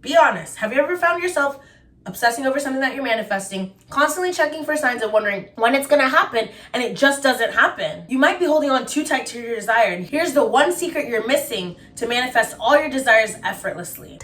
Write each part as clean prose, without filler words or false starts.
Be honest. Have you ever found yourself obsessing over something that you're manifesting, constantly checking for signs and wondering when it's gonna happen, and it just doesn't happen? You might be holding on too tight to your desire, and here's the one secret you're missing to manifest all your desires effortlessly.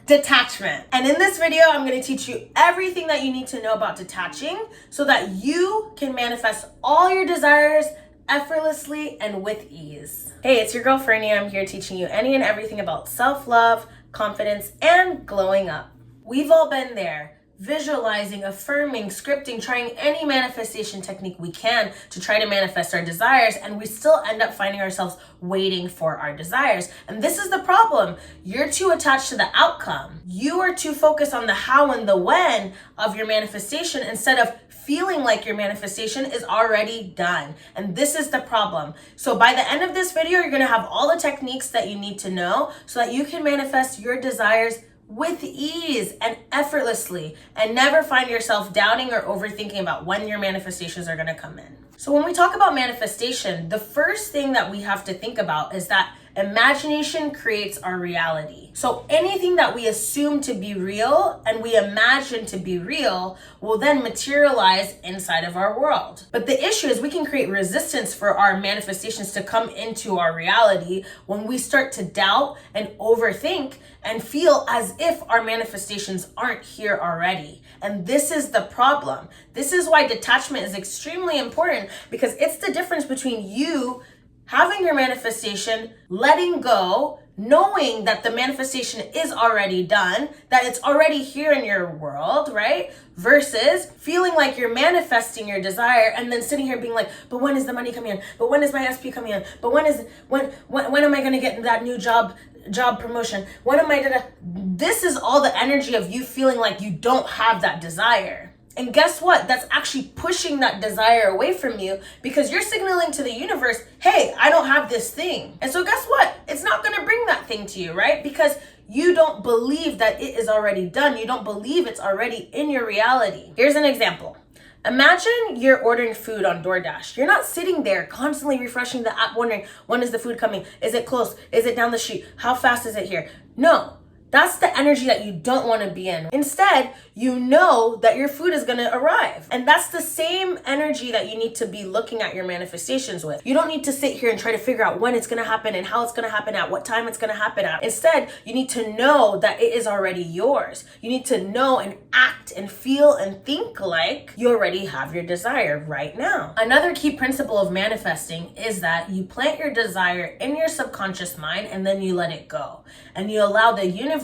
Detachment. And in this video, I'm gonna teach you everything that you need to know about detaching so that you can manifest all your desires effortlessly and with ease. Hey, it's your girl Fernie. I'm here teaching you any and everything about self-love, confidence, and glowing up. We've all been there, visualizing, affirming, scripting, trying any manifestation technique we can to try to manifest our desires, and we still end up finding ourselves waiting for our desires. And this is the problem. You're too attached to the outcome. You are too focused on the how and the when of your manifestation instead of feeling like your manifestation is already done. And this is the problem. So by the end of this video, you're gonna have all the techniques that you need to know so that you can manifest your desires with ease and effortlessly and never find yourself doubting or overthinking about when your manifestations are gonna come in. So when we talk about manifestation, the first thing that we have to think about is that imagination creates our reality. So anything that we assume to be real and we imagine to be real will then materialize inside of our world. But the issue is we can create resistance for our manifestations to come into our reality when we start to doubt and overthink and feel as if our manifestations aren't here already. And this is the problem. This is why detachment is extremely important, because it's the difference between you having your manifestation, letting go, knowing that the manifestation is already done, that it's already here in your world, right? Versus feeling like you're manifesting your desire and then sitting here being like, but when is the money coming in? But when is my SP coming in? But when am I going to get that new job promotion? When am I gonna? This is all the energy of you feeling like you don't have that desire. And guess what? That's actually pushing that desire away from you because you're signaling to the universe, hey, I don't have this thing. And so guess what? It's not going to bring that thing to you, right? Because you don't believe that it is already done. You don't believe it's already in your reality. Here's an example. Imagine you're ordering food on DoorDash. You're not sitting there constantly refreshing the app wondering, when is the food coming? Is it close? Is it down the street? How fast is it here? No. That's the energy that you don't want to be in. Instead, you know that your food is going to arrive. And that's the same energy that you need to be looking at your manifestations with. You don't need to sit here and try to figure out when it's going to happen and how it's going to happen at what time it's going to happen at. Instead, you need to know that it is already yours. You need to know and act and feel and think like you already have your desire right now. Another key principle of manifesting is that you plant your desire in your subconscious mind and then you let it go. And you allow the universe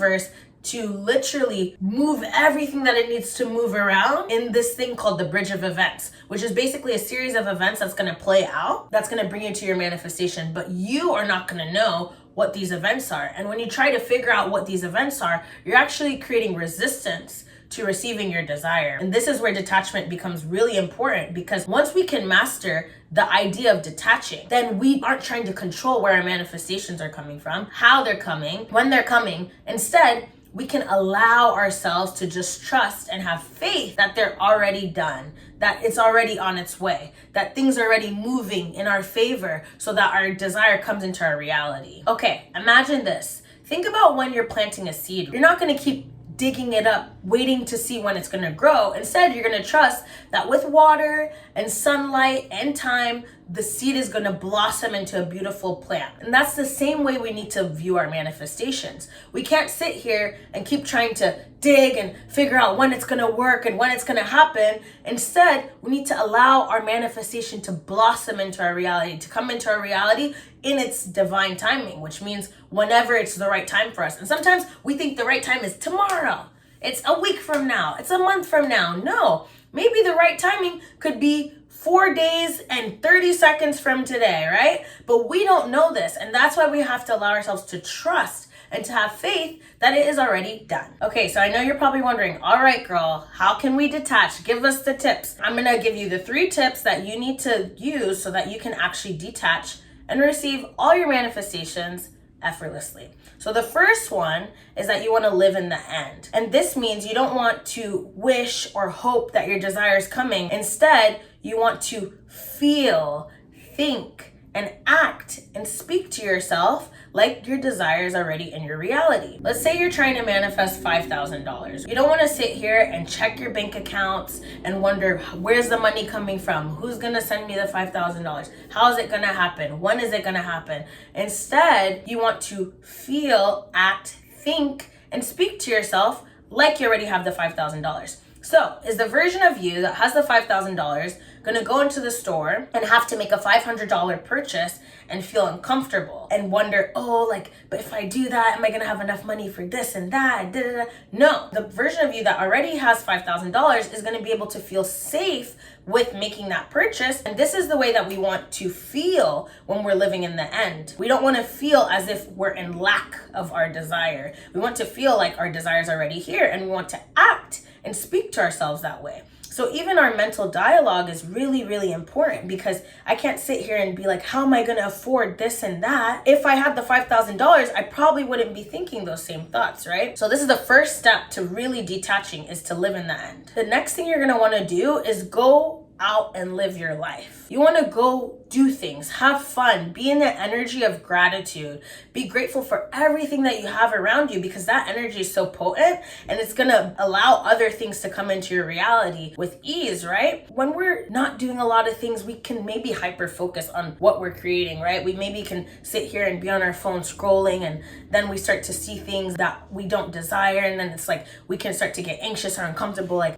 to literally move everything that it needs to move around in this thing called the bridge of events, which is basically a series of events that's going to play out, that's going to bring you to your manifestation, but you are not going to know what these events are. And when you try to figure out what these events are, you're actually creating resistance to receiving your desire. And this is where detachment becomes really important, because once we can master the idea of detaching, then we aren't trying to control where our manifestations are coming from, how they're coming, when they're coming. Instead, we can allow ourselves to just trust and have faith that they're already done, that it's already on its way, that things are already moving in our favor so that our desire comes into our reality. Okay, imagine this. Think about when you're planting a seed. You're not going to keep digging it up, waiting to see when it's going to grow. Instead, you're going to trust that with water and sunlight and time, the seed is going to blossom into a beautiful plant. And that's the same way we need to view our manifestations. We can't sit here and keep trying to dig and figure out when it's going to work and when it's going to happen. Instead, we need to allow our manifestation to blossom into our reality, to come into our reality in its divine timing, which means whenever it's the right time for us. And sometimes we think the right time is tomorrow. It's a week from now. It's a month from now. No, maybe the right timing could be 4 days and 30 seconds from today, right? But we don't know this. And that's why we have to allow ourselves to trust and to have faith that it is already done. Okay, so I know you're probably wondering, all right, girl, how can we detach? Give us the tips. I'm gonna give you the 3 tips that you need to use so that you can actually detach and receive all your manifestations effortlessly. So the first one is that you want to live in the end. And this means you don't want to wish or hope that your desire is coming. Instead, you want to feel, think, and act and speak to yourself like your desire is already in your reality. Let's say you're trying to manifest $5,000. You don't want to sit here and check your bank accounts and wonder, where's the money coming from? Who's going to send me the $5,000? How is it going to happen? When is it going to happen? Instead, you want to feel, act, think, and speak to yourself like you already have the $5,000. So, is the version of you that has the $5,000 gonna go into the store and have to make a $500 purchase and feel uncomfortable and wonder, but if I do that, am I gonna have enough money for this and that? And da-da-da? No, the version of you that already has $5,000 is gonna be able to feel safe with making that purchase. And this is the way that we want to feel when we're living in the end. We don't want to feel as if we're in lack of our desire. We want to feel like our desire is already here, and we want to act and speak to ourselves that way. So even our mental dialogue is really, really important, because I can't sit here and be like, how am I going to afford this and that? If I had the $5,000, I probably wouldn't be thinking those same thoughts, right? So this is the first step to really detaching, is to live in the end. The next thing you're going to want to do is go out and live your life. You want to go do things, have fun, be in the energy of gratitude, be grateful for everything that you have around you, because that energy is so potent and it's going to allow other things to come into your reality with ease, right? When we're not doing a lot of things, we can maybe hyper focus on what we're creating, right? We maybe can sit here and be on our phone scrolling, and then we start to see things that we don't desire, and then it's like we can start to get anxious or uncomfortable, like,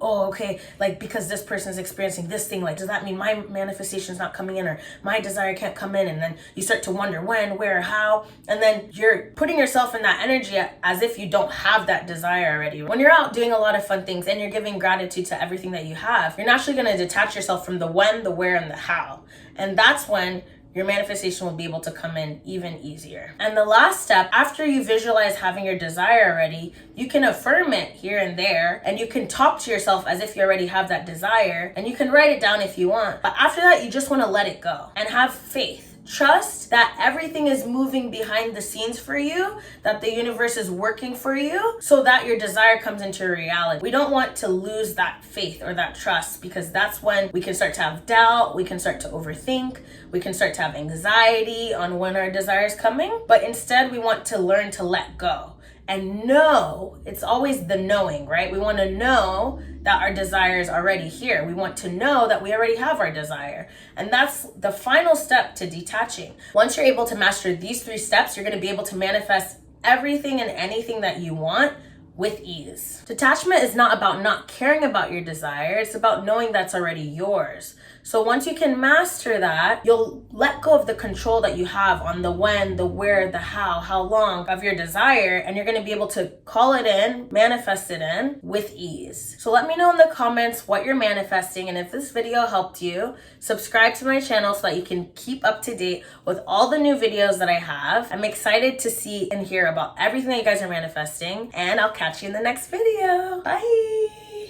because this person's experiencing this thing, like, does that mean my manifestation's not coming in, or my desire can't come in? And then you start to wonder when, where, how, and then you're putting yourself in that energy as if you don't have that desire already. When you're out doing a lot of fun things and you're giving gratitude to everything that you have, you're naturally going to detach yourself from the when, the where, and the how. And that's when your manifestation will be able to come in even easier. And the last step, after you visualize having your desire already, you can affirm it here and there, and you can talk to yourself as if you already have that desire, and you can write it down if you want. But after that, you just want to let it go and have faith. Trust that everything is moving behind the scenes for you, that the universe is working for you so that your desire comes into reality. We don't want to lose that faith or that trust, because that's when we can start to have doubt, we can start to overthink, we can start to have anxiety on when our desire is coming. But instead, we want to learn to let go and know. It's always the knowing, right? We want to know that our desire is already here. We want to know that we already have our desire. And that's the final step to detaching. Once you're able to master these 3 steps, you're going to be able to manifest everything and anything that you want with ease. Detachment is not about not caring about your desire. It's about knowing that's already yours. So once you can master that, you'll let go of the control that you have on the when, the where, the how long of your desire, and you're going to be able to call it in, manifest it in with ease. So let me know in the comments what you're manifesting, and if this video helped you, subscribe to my channel so that you can keep up to date with all the new videos that I have. I'm excited to see and hear about everything that you guys are manifesting, and I'll catch you in the next video. Bye!